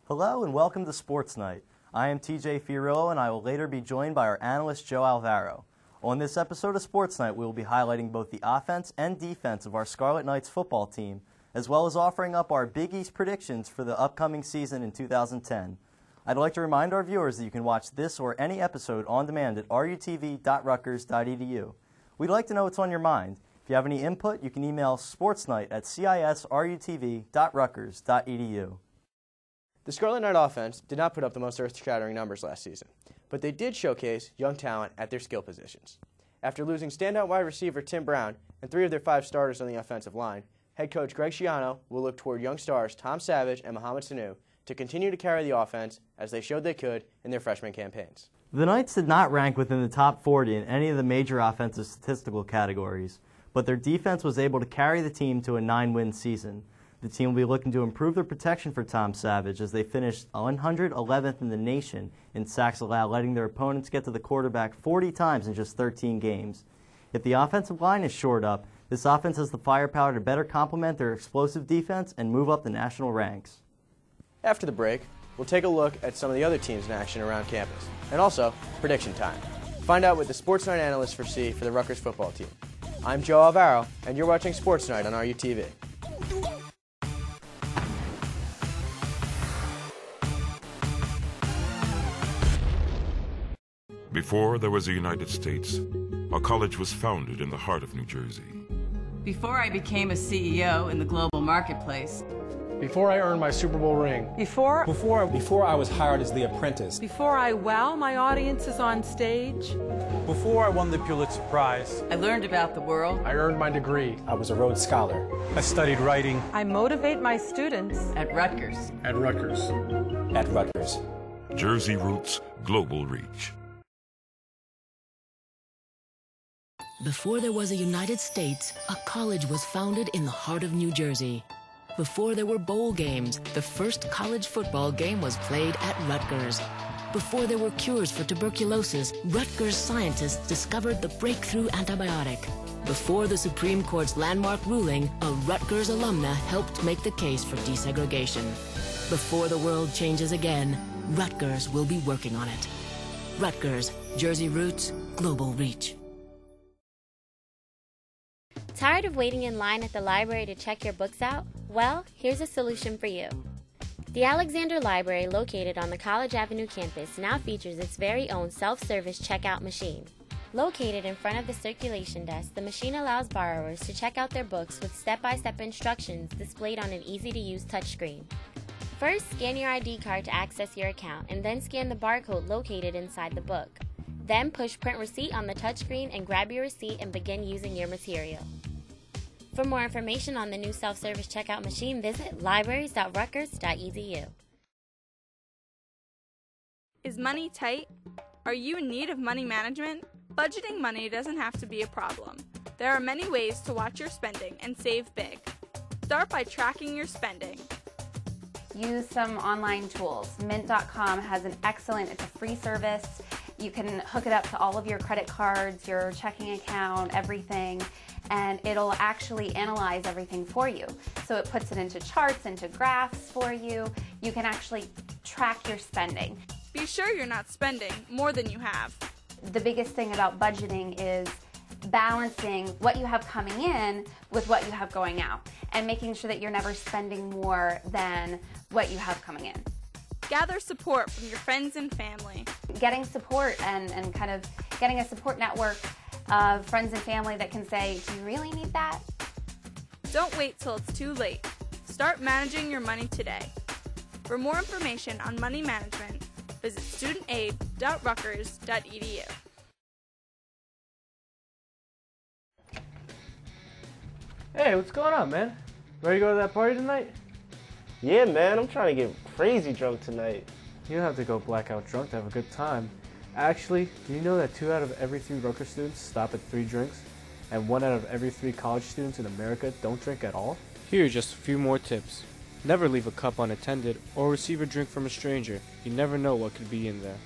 Hello and welcome to Sports Night. I am TJ Fiorillo and I will later be joined by our analyst Joe Alvaro. On this episode of Sports Night, we will be highlighting both the offense and defense of our Scarlet Knights football team, as well as offering up our Big East predictions for the upcoming season in 2010. I'd like to remind our viewers that you can watch this or any episode on demand at rutv.rutgers.edu. We'd like to know what's on your mind. If you have any input, you can email sportsnight@cisrutv.rutgers.edu. The Scarlet Knight offense did not put up the most earth-shattering numbers last season, but they did showcase young talent at their skill positions. After losing standout wide receiver Tim Brown and 3 of their 5 starters on the offensive line, head coach Greg Schiano will look toward young stars Tom Savage and Mohamed Sanu to continue to carry the offense as they showed they could in their freshman campaigns. The Knights did not rank within the top 40 in any of the major offensive statistical categories, but their defense was able to carry the team to a 9-win season. The team will be looking to improve their protection for Tom Savage as they finished 111th in the nation in sacks allowed, letting their opponents get to the quarterback 40 times in just 13 games. If the offensive line is shored up, this offense has the firepower to better complement their explosive defense and move up the national ranks. After the break, we'll take a look at some of the other teams in action around campus, and also prediction time. Find out what the Sports Night analysts foresee for the Rutgers football team. I'm Joe Alvaro, and you're watching Sports Night on RUTV. Before there was a United States, a college was founded in the heart of New Jersey. Before I became a CEO in the global marketplace. Before I earned my Super Bowl ring. Before I was hired as the apprentice. Before I wow my audiences on stage. Before I won the Pulitzer Prize. I learned about the world. I earned my degree. I was a Rhodes Scholar. I studied writing. I motivate my students. At Rutgers. At Rutgers. At Rutgers. Jersey Roots, Global Reach. Before there was a United States, a college was founded in the heart of New Jersey. Before there were bowl games, the first college football game was played at Rutgers. Before there were cures for tuberculosis, Rutgers scientists discovered the breakthrough antibiotic. Before the Supreme Court's landmark ruling, a Rutgers alumna helped make the case for desegregation. Before the world changes again, Rutgers will be working on it. Rutgers, Jersey Roots, Global Reach. Tired of waiting in line at the library to check your books out? Well, here's a solution for you. The Alexander Library, located on the College Avenue campus, now features its very own self-service checkout machine. Located in front of the circulation desk, the machine allows borrowers to check out their books with step-by-step instructions displayed on an easy-to-use touchscreen. First, scan your ID card to access your account, and then scan the barcode located inside the book. Then push Print Receipt on the touchscreen and grab your receipt and begin using your material. For more information on the new self-service checkout machine, visit libraries.rutgers.edu. Is money tight? Are you in need of money management? Budgeting money doesn't have to be a problem. There are many ways to watch your spending and save big. Start by tracking your spending. Use some online tools. Mint.com has it's a free service. You can hook it up to all of your credit cards, your checking account, everything, and it'll actually analyze everything for you. So it puts it into charts, into graphs for you. You can actually track your spending. Be sure you're not spending more than you have. The biggest thing about budgeting is balancing what you have coming in with what you have going out and making sure that you're never spending more than what you have coming in. Gather support from your friends and family. Getting support and kind of getting a support network of friends and family that can say, do you really need that? Don't wait till it's too late. Start managing your money today. For more information on money management, visit studentaid.rutgers.edu. Hey, what's going on, man? Ready to go to that party tonight? Yeah, man, I'm trying to get crazy drunk tonight. You don't have to go blackout drunk to have a good time. Actually, do you know that 2 out of every 3 Rutgers students stop at 3 drinks? And 1 out of every 3 college students in America don't drink at all? Here are just a few more tips. Never leave a cup unattended or receive a drink from a stranger. You never know what could be in there.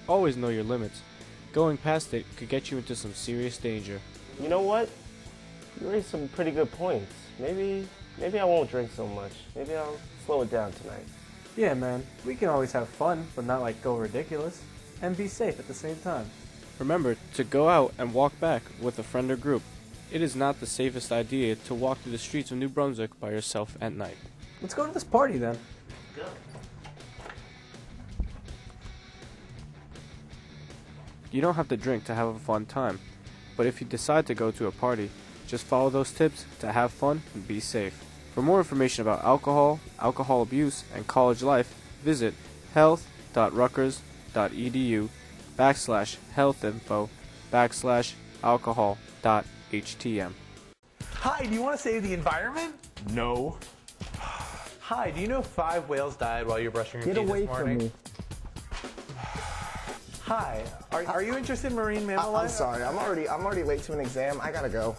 Always know your limits. Going past it could get you into some serious danger. You know what? You raised some pretty good points. Maybe I won't drink so much. Maybe I'll slow it down tonight. Yeah, man, we can always have fun, but not like go ridiculous. And be safe at the same time. Remember to go out and walk back with a friend or group. It is not the safest idea to walk through the streets of New Brunswick by yourself at night. Let's go to this party then. Go. You don't have to drink to have a fun time, but if you decide to go to a party, just follow those tips to have fun and be safe. For more information about alcohol, alcohol abuse, and college life, visit health.rutgers.edu/healthinfo/alcohol.htm. Hi, do you want to save the environment? No. Hi, do you know 5 whales died while you were brushing your teeth this morning? Get away from me. Hi, are you interested in marine mammal life? I'm sorry, I'm already late to an exam. I gotta go.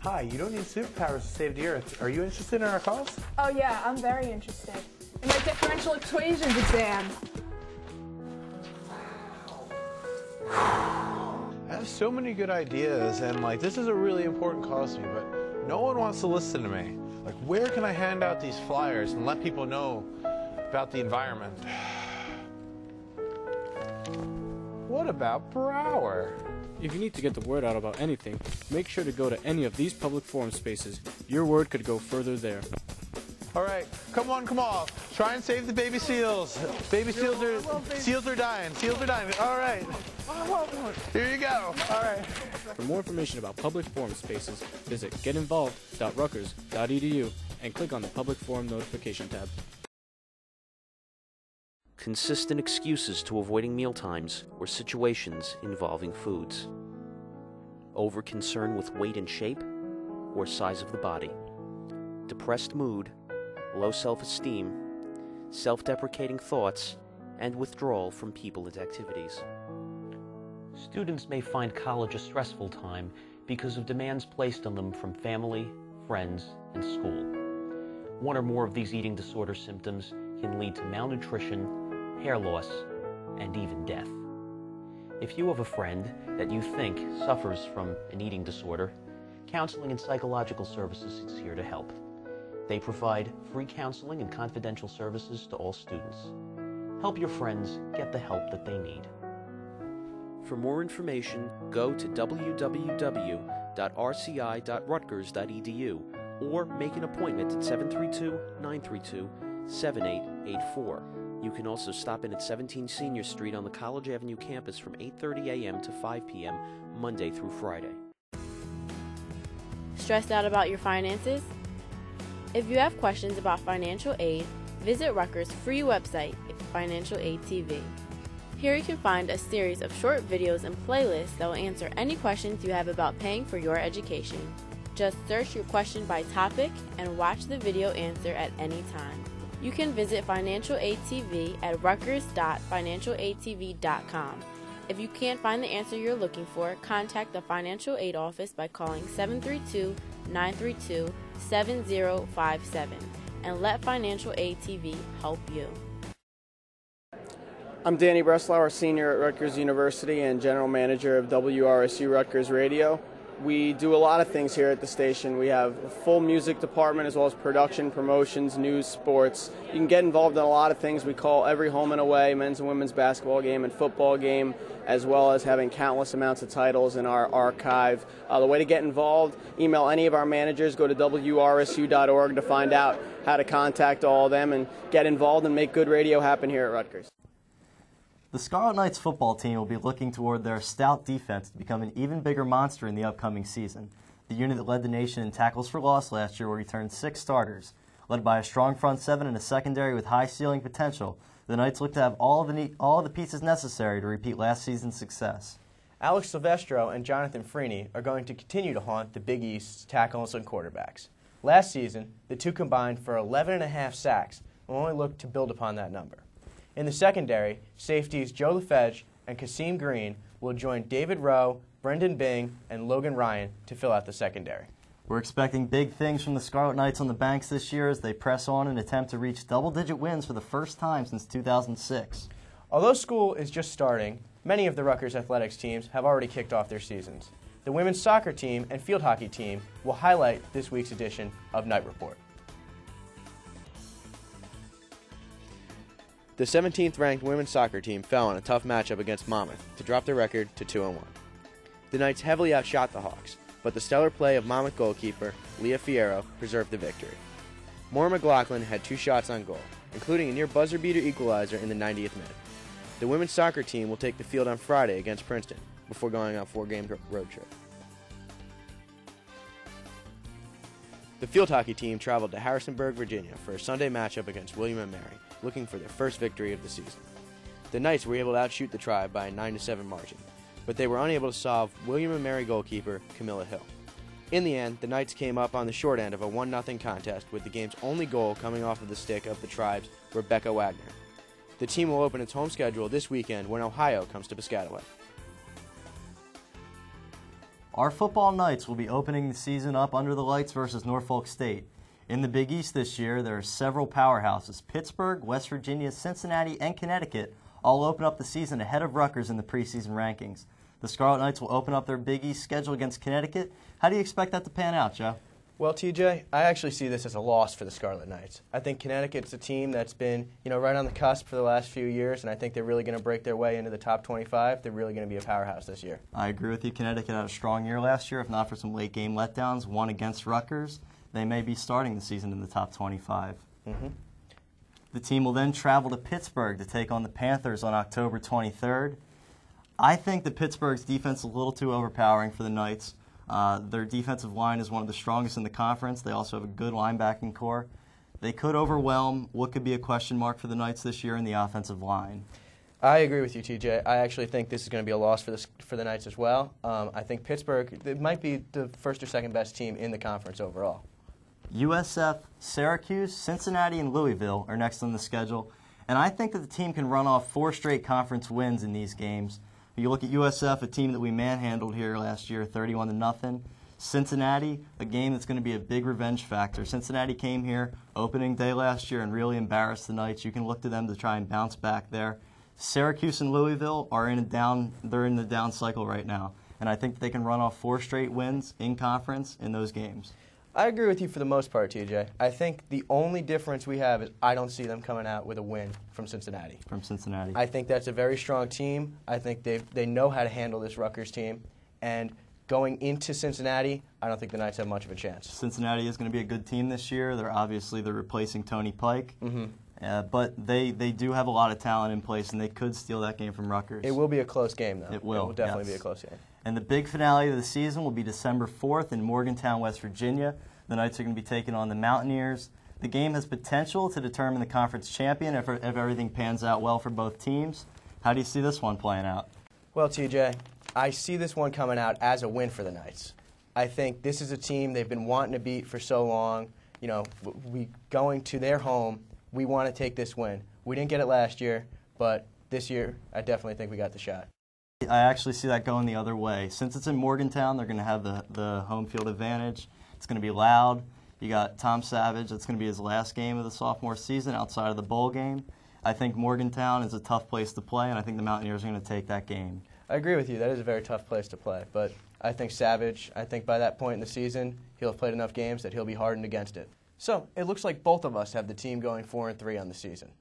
Hi, you don't need superpowers to save the Earth. Are you interested in our cause? Oh yeah, I'm very interested. In my differential equations exam. I have so many good ideas, and this is a really important cause to me, but no one wants to listen to me. Where can I hand out these flyers and let people know about the environment? What about Brower? If you need to get the word out about anything, make sure to go to any of these public forum spaces. Your word could go further there. All right, come on. Try and save the baby seals. Seals are dying. All right. Here you go. All right. For more information about public forum spaces, visit getinvolved.rutgers.edu and click on the Public Forum Notification tab. Consistent excuses to avoiding mealtimes or situations involving foods. Over concern with weight and shape or size of the body. Depressed mood, low self-esteem, self-deprecating thoughts, and withdrawal from people and activities. Students may find college a stressful time because of demands placed on them from family, friends, and school. One or more of these eating disorder symptoms can lead to malnutrition, hair loss, and even death. If you have a friend that you think suffers from an eating disorder, Counseling and Psychological Services is here to help. They provide free counseling and confidential services to all students. Help your friends get the help that they need. For more information, go to www.rci.rutgers.edu or make an appointment at 732-932-7884. You can also stop in at 17 Senior Street on the College Avenue campus from 8:30 a.m. to 5 p.m. Monday through Friday. Stressed out about your finances? If you have questions about financial aid, visit Rutgers' free website, Financial Aid TV. Here you can find a series of short videos and playlists that will answer any questions you have about paying for your education. Just search your question by topic and watch the video answer at any time. You can visit Financial Aid TV at rutgers.financialaidtv.com. If you can't find the answer you're looking for, contact the Financial Aid Office by calling 732-932-7057 and let Financial Aid TV help you. I'm Danny Breslauer, Senior at Rutgers University and General Manager of WRSU Rutgers Radio. We do a lot of things here at the station. We have a full music department as well as production, promotions, news, sports. You can get involved in a lot of things. We call every home and away, men's and women's basketball game and football game, as well as having countless amounts of titles in our archive. The way to get involved, email any of our managers, go to wrsu.org to find out how to contact all of them and get involved and make good radio happen here at Rutgers. The Scarlet Knights football team will be looking toward their stout defense to become an even bigger monster in the upcoming season. The unit that led the nation in tackles for loss last year will return 6 starters. Led by a strong front 7 and a secondary with high ceiling potential, the Knights look to have all of the pieces necessary to repeat last season's success. Alex Silvestro and Jonathan Freeney are going to continue to haunt the Big East's tackles and quarterbacks. Last season, the two combined for 11.5 sacks and will only look to build upon that number. In the secondary, safeties Joe Lefebvre and Kasim Green will join David Rowe, Brendan Bing, and Logan Ryan to fill out the secondary. We're expecting big things from the Scarlet Knights on the banks this year as they press on and attempt to reach double-digit wins for the first time since 2006. Although school is just starting, many of the Rutgers athletics teams have already kicked off their seasons. The women's soccer team and field hockey team will highlight this week's edition of Night Report. The 17th-ranked women's soccer team fell in a tough matchup against Monmouth to drop their record to 2-1. The Knights heavily outshot the Hawks, but the stellar play of Monmouth goalkeeper Leah Fierro preserved the victory. Maura McLaughlin had 2 shots on goal, including a near buzzer-beater equalizer in the 90th minute. The women's soccer team will take the field on Friday against Princeton before going on a 4-game road trip. The field hockey team traveled to Harrisonburg, Virginia for a Sunday matchup against William & Mary, looking for their first victory of the season. The Knights were able to outshoot the Tribe by a 9-7 margin, but they were unable to solve William & Mary goalkeeper Camilla Hill. In the end, the Knights came up on the short end of a 1-0 contest with the game's only goal coming off of the stick of the Tribe's Rebecca Wagner. The team will open its home schedule this weekend when Ohio comes to Piscataway. Our football Knights will be opening the season up under the lights versus Norfolk State. In the Big East this year, there are several powerhouses. Pittsburgh, West Virginia, Cincinnati, and Connecticut all open up the season ahead of Rutgers in the preseason rankings. The Scarlet Knights will open up their Big East schedule against Connecticut. How do you expect that to pan out, Joe? Well, TJ, I actually see this as a loss for the Scarlet Knights. I think Connecticut's a team that's been, right on the cusp for the last few years, and I think they're really going to break their way into the top 25. They're really going to be a powerhouse this year. I agree with you. Connecticut had a strong year last year, if not for some late game letdowns, one against Rutgers. They may be starting the season in the top 25. The team will then travel to Pittsburgh to take on the Panthers on October 23rd. I think that Pittsburgh's defense is a little too overpowering for the Knights. Their defensive line is one of the strongest in the conference. They also have a good linebacking core. They could overwhelm what could be a question mark for the Knights this year in the offensive line. I agree with you, TJ. I actually think this is going to be a loss for the Knights as well. I think Pittsburgh it might be the first or second best team in the conference overall. USF, Syracuse, Cincinnati, and Louisville are next on the schedule, and I think that the team can run off 4 straight conference wins in these games. You look at USF, a team that we manhandled here last year, 31-0. Cincinnati, a game that's going to be a big revenge factor. Cincinnati came here opening day last year and really embarrassed the Knights. You can look to them to try and bounce back there. Syracuse and Louisville are they're in the down cycle right now, and I think they can run off 4 straight wins in conference in those games. I agree with you for the most part, TJ. I think the only difference we have is I don't see them coming out with a win from Cincinnati. I think that's a very strong team. I think they know how to handle this Rutgers team. And going into Cincinnati, I don't think the Knights have much of a chance. Cincinnati is going to be a good team this year. They're replacing Tony Pike. But they do have a lot of talent in place, and they could steal that game from Rutgers. It will be a close game, though. It will definitely be a close game. And the big finale of the season will be December 4th in Morgantown, West Virginia. The Knights are going to be taking on the Mountaineers. The game has potential to determine the conference champion if everything pans out well for both teams. How do you see this one playing out? Well, TJ, I see this one coming out as a win for the Knights. I think this is a team they've been wanting to beat for so long. We going to their home, we want to take this win. We didn't get it last year, but this year I definitely think we got the shot. I actually see that going the other way. Since it's in Morgantown, they're going to have the home field advantage. It's going to be loud. You got Tom Savage. It's going to be his last game of the sophomore season outside of the bowl game. I think Morgantown is a tough place to play, and I think the Mountaineers are going to take that game. I agree with you. That is a very tough place to play. But I think Savage, by that point in the season, he'll have played enough games that he'll be hardened against it. So it looks like both of us have the team going 4-3 on the season.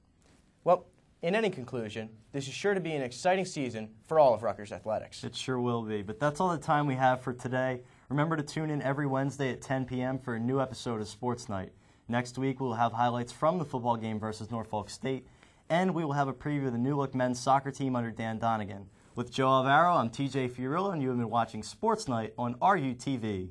Well, in any conclusion, this is sure to be an exciting season for all of Rutgers athletics. It sure will be. But that's all the time we have for today. Remember to tune in every Wednesday at 10 p.m. for a new episode of Sports Night. Next week, we'll have highlights from the football game versus Norfolk State, and we will have a preview of the new-look men's soccer team under Dan Donegan. With Joe Alvaro, I'm TJ Fiorillo, and you have been watching Sports Night on RUTV.